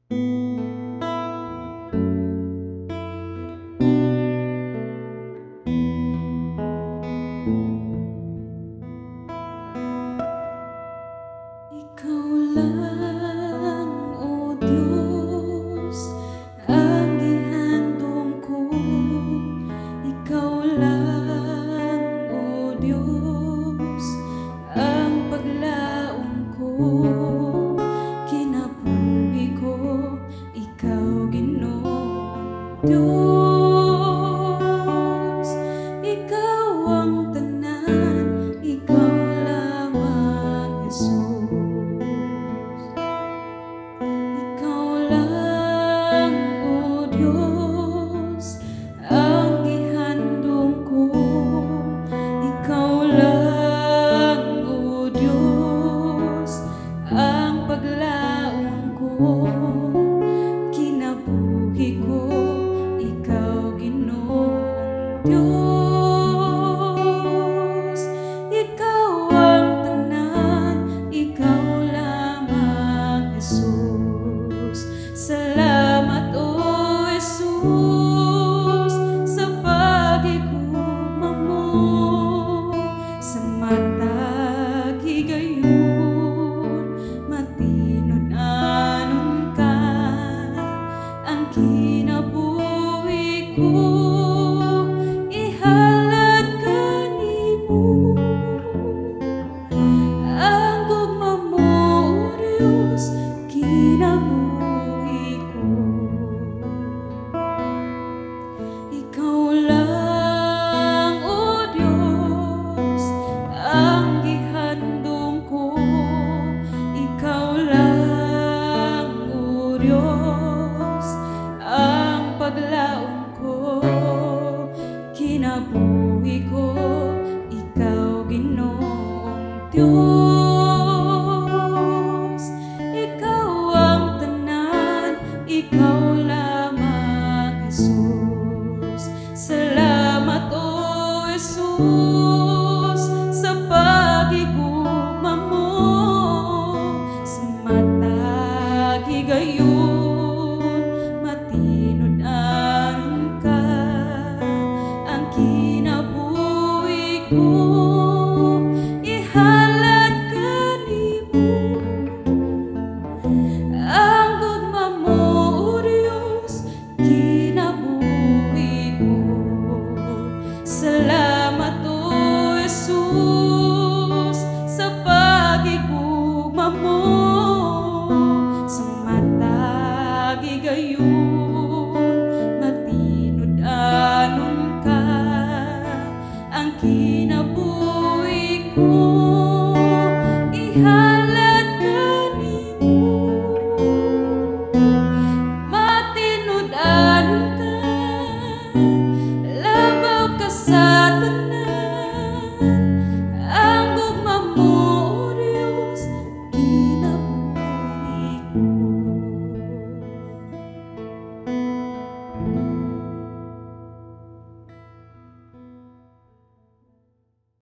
Ikaw lang, O Diyos, ang ihandog ko. Ikaw lang, O Diyos, ang paglaom ko. Kinabuhi ko, Ikaw, Ginoong Diyos. Ikaw ang tanan, Ikaw lamang, Jesus. Kinabuhi ko, Ikaw, Ginoong Diyos. Ikaw ang tanan, Ikaw lamang, Jesus. Salamat, O Jesus, sa pagigugma mo. Sa matag higayon, matinod-anon ka. Ang kinabuhi ko, ihalad kanimo. Ang gugma mo, O Diyos, kinabuhi ko. Ikaw lang, O Diyos, ang gihandom ko. Ikaw lang, O Diyos, ang paglaom ko. Kinabuhi ko, Ikaw, Ginoong Diyos. Ikaw ang tanan, Ikaw lamang, Jesus. Salamat, O Jesus, sa pagigugma mo. Sa matag higayon, matinod-anon ka. Ang kinabuhi ko, ihalad kanimo.